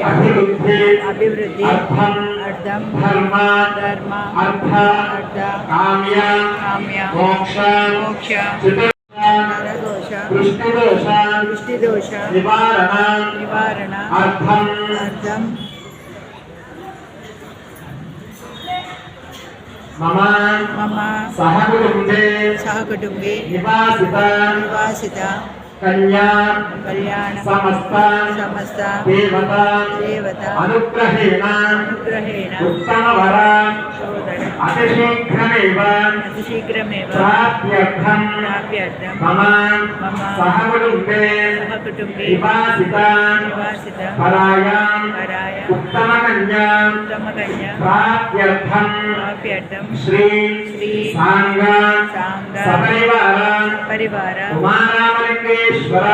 అభివృద్ధి అర్థం ధర్మ అర్థ కామ్య మోక్ష దృష్టిదోష నివారణ అర్థం మమ సహకుటుంబే నివాసిత కళ్యాణ సమస్త దేవత అనుగ్రహేణ ఉత్తమ వర అతిశీఘ్రమేవ ప్రాప్త్యర్థం మమ సహకుటుంబే నివాసిత పరాయాం ఉత్తమ కన్యా ప్రాప్త్యర్థం శ్రీ సాంగ సపరివార కుమారామలింగేశ్వర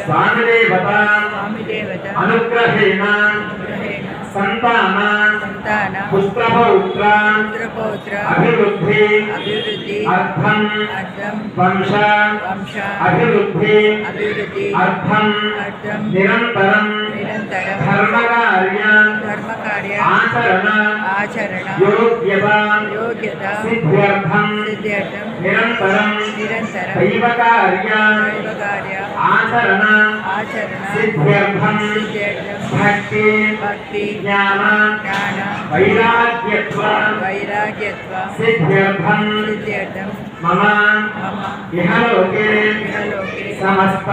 స్వామి దేవత అనుగ్రహేణ సంతాన పుత్రపౌత్ర అభివృద్ధి అర్థం వంశ అభివృద్ధి అర్థం నిరంతరం ధర్మకార్య ఆచరణ యోగ్యత సిద్ధ్యర్థం నిరంతరం దైవకార్య ఆచరణ సిద్ధ్యర్థం భక్తి జ్ఞాన వైరాగ్యత్వ సిద్ధ్యర్థం మమ ఇహలోకే సమస్త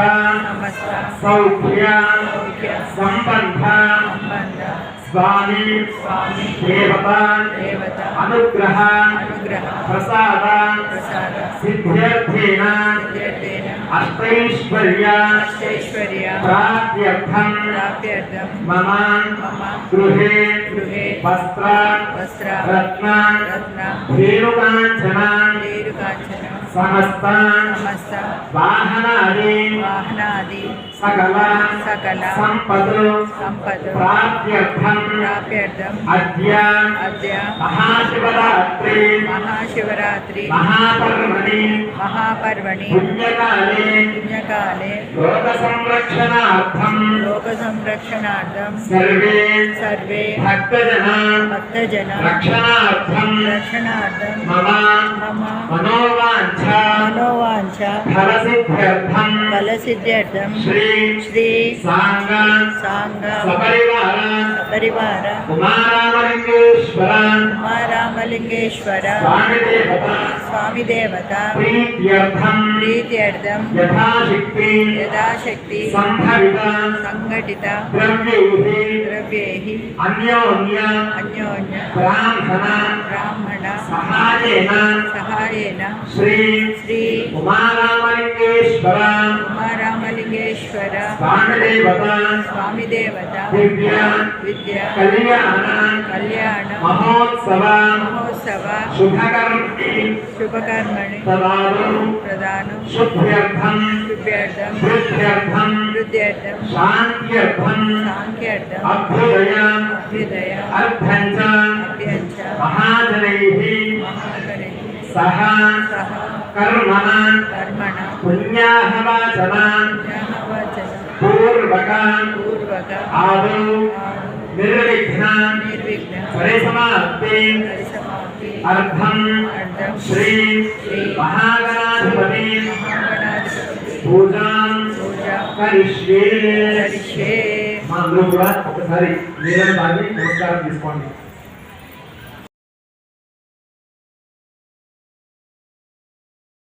సౌఖ్య సంపన్న స్వామి దేవత అనుగ్రహ ప్రసాద సిద్ధ్యర్థేన అష్టైశ్వర్య ప్రాప్త్యర్థం మమ గృహే వస్త్ర రత్న ధేనుకాంచన సమస్త వాహనాది సకల సంపద ప్రాప్త్యర్థం అద్య మహాశివరాత్రి మహాపర్వణి పుణ్యకాలే లోక సంరక్షణార్థం సర్వే భక్తజన రక్షణార్థం మమ మనోవాంఛ ఫలసిద్ధ్యర్థం శ్రీ సాంగ సపరివార కుమారామలింగేశ్వర స్వామి దేవత ప్రీత్యర్థం యథాశక్తి సంఘటిత ద్రవ్యైః అన్యోన్య బ్రాహ్మణ సహాయేన శ్రీ కుమారామలింగేశ్వర స్వామి దేవత విద్య కళ్యాణ మహోత్సవ శుభకర్మణి ప్రదానం శుభ్యర్థం వృద్ధ్యర్థం శాంత్యర్థం అభ్యుదయ అర్థం చ మహాజనైః సహ కర్మణ పుణ్యాహవాచన పూర్వక ఆదౌ నిర్విఘ్న పరిసమాప్తి అర్థం శ్రీ మహాగణాధిపతి పూజాం కరిష్యే. మా అందరూ కూడా ఒకసారి నీళ్ళని తాగి నమస్కారం తీసుకోండి.